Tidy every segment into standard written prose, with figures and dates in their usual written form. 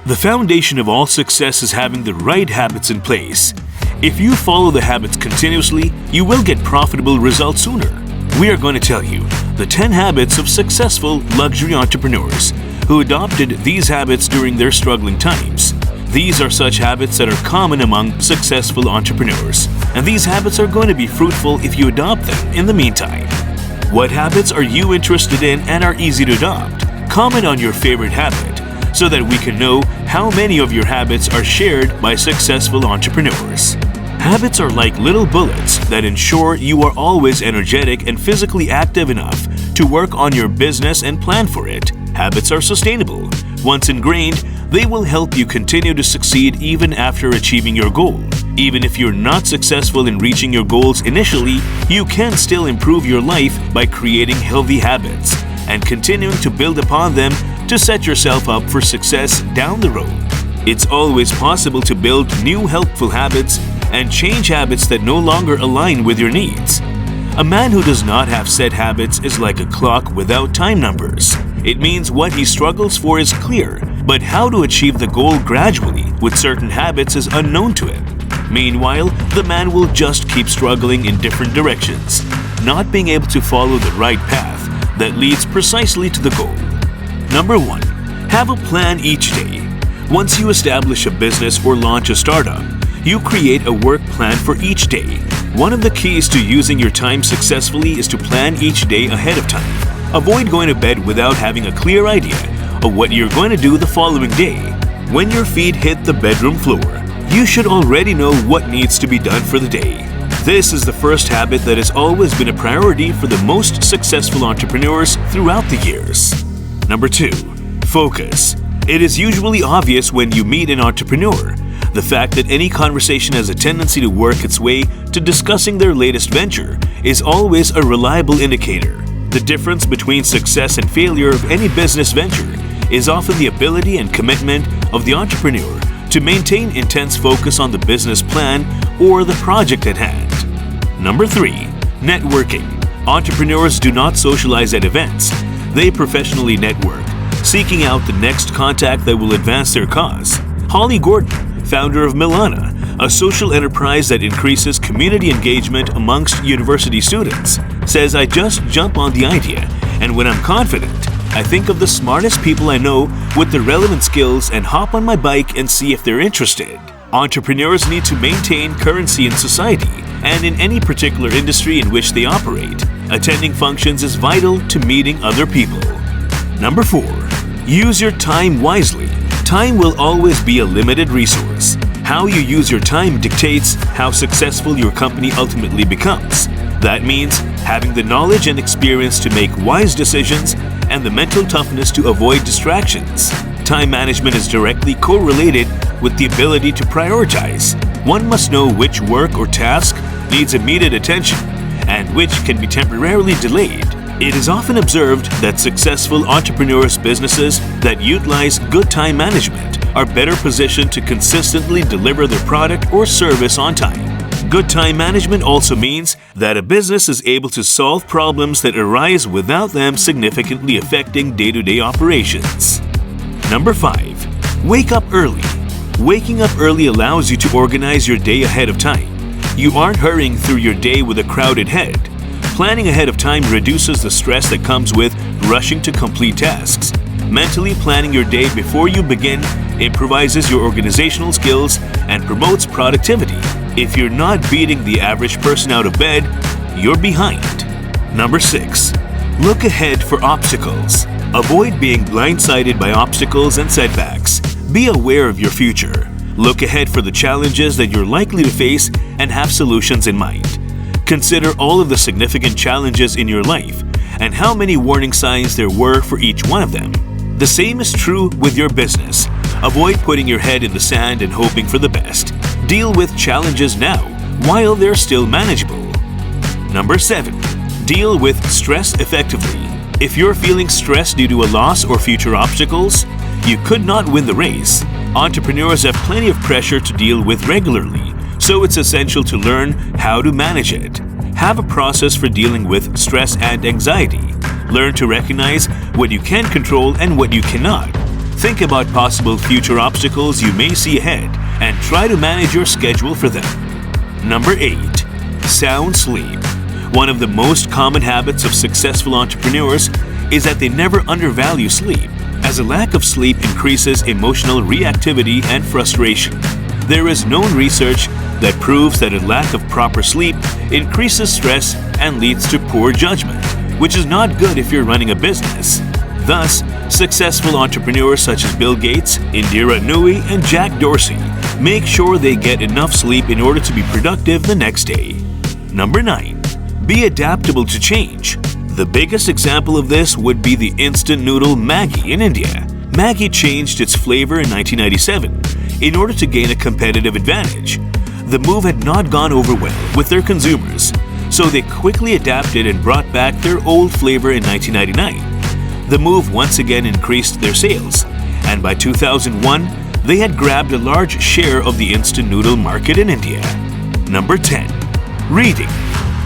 The foundation of all success is having the right habits in place. If you follow the habits continuously, you will get profitable results sooner. We are going to tell you the 10 habits of successful luxury entrepreneurs who adopted these habits during their struggling times. These are such habits that are common among successful entrepreneurs, and these habits are going to be fruitful if you adopt them in the meantime. What habits are you interested in and are easy to adopt? Comment on your favorite habit so that we can know how many of your habits are shared by successful entrepreneurs. Habits are like little bullets that ensure you are always energetic and physically active enough to work on your business and plan for it. Habits are sustainable. Once ingrained, they will help you continue to succeed even after achieving your goal. Even if you're not successful in reaching your goals initially, you can still improve your life by creating healthy habits and continuing to build upon them to set yourself up for success down the road. It's always possible to build new helpful habits and change habits that no longer align with your needs. A man who does not have set habits is like a clock without time numbers. It means what he struggles for is clear, but how to achieve the goal gradually with certain habits is unknown to him. Meanwhile, the man will just keep struggling in different directions, not being able to follow the right path that leads precisely to the goal. Number 1. Have a plan each day. Once you establish a business or launch a startup, you create a work plan for each day. One of the keys to using your time successfully is to plan each day ahead of time. Avoid going to bed without having a clear idea of what you're going to do the following day. When your feet hit the bedroom floor, you should already know what needs to be done for the day. This is the first habit that has always been a priority for the most successful entrepreneurs throughout the years. Number 2. Focus. It is usually obvious when you meet an entrepreneur. The fact that any conversation has a tendency to work its way to discussing their latest venture is always a reliable indicator. The difference between success and failure of any business venture is often the ability and commitment of the entrepreneur to maintain intense focus on the business plan or the project at hand. Number 3. Networking. Entrepreneurs do not socialize at events. They professionally network, seeking out the next contact that will advance their cause. Holly Gordon, founder of Milana, a social enterprise that increases community engagement amongst university students, says, "I just jump on the idea, and when I'm confident, I think of the smartest people I know with the relevant skills and hop on my bike and see if they're interested." Entrepreneurs need to maintain currency in society and in any particular industry in which they operate. Attending functions is vital to meeting other people. Number 4. Use your time wisely. Time will always be a limited resource. How you use your time dictates how successful your company ultimately becomes. That means having the knowledge and experience to make wise decisions and the mental toughness to avoid distractions. Time management is directly correlated with the ability to prioritize. One must know which work or task needs immediate attention and which can be temporarily delayed. It is often observed that successful entrepreneurs' businesses that utilize good time management are better positioned to consistently deliver their product or service on time. Good time management also means that a business is able to solve problems that arise without them significantly affecting day-to-day operations. Number 5. Wake up early. Waking up early allows you to organize your day ahead of time. You aren't hurrying through your day with a crowded head. Planning ahead of time reduces the stress that comes with rushing to complete tasks. Mentally planning your day before you begin improvises your organizational skills and promotes productivity. If you're not beating the average person out of bed, you're behind. Number 6. Look ahead for obstacles. Avoid being blindsided by obstacles and setbacks. Be aware of your future. Look ahead for the challenges that you're likely to face and have solutions in mind. Consider all of the significant challenges in your life and how many warning signs there were for each one of them. The same is true with your business. Avoid putting your head in the sand and hoping for the best. Deal with challenges now while they're still manageable. Number 7. Deal with stress effectively. If you're feeling stressed due to a loss or future obstacles, you could not win the race. Entrepreneurs have plenty of pressure to deal with regularly, so it's essential to learn how to manage it. Have a process for dealing with stress and anxiety. Learn to recognize what you can control and what you cannot. Think about possible future obstacles you may see ahead and try to manage your schedule for them. Number 8. Sound sleep. One of the most common habits of successful entrepreneurs is that they never undervalue sleep, as a lack of sleep increases emotional reactivity and frustration. There is known research that proves that a lack of proper sleep increases stress and leads to poor judgment, which is not good if you're running a business. Thus, successful entrepreneurs such as Bill Gates, Indira Nooyi, and Jack Dorsey make sure they get enough sleep in order to be productive the next day. Number 9. Be adaptable to change. The biggest example of this would be the instant noodle Maggi in India. Maggi changed its flavor in 1997 in order to gain a competitive advantage. The move had not gone over well with their consumers, so they quickly adapted and brought back their old flavor in 1999. The move once again increased their sales, and by 2001, they had grabbed a large share of the instant noodle market in India. Number 10. Reading.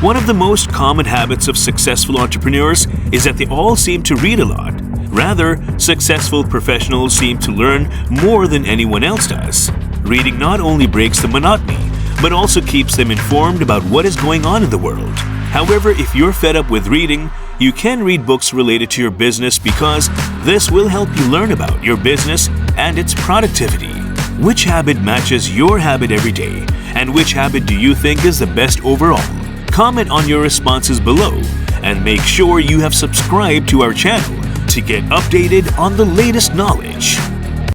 One of the most common habits of successful entrepreneurs is that they all seem to read a lot. Rather, successful professionals seem to learn more than anyone else does. Reading not only breaks the monotony, but also keeps them informed about what is going on in the world. However, if you're fed up with reading, you can read books related to your business because this will help you learn about your business and its productivity. Which habit matches your habit every day, and which habit do you think is the best overall? Comment on your responses below and make sure you have subscribed to our channel to get updated on the latest knowledge.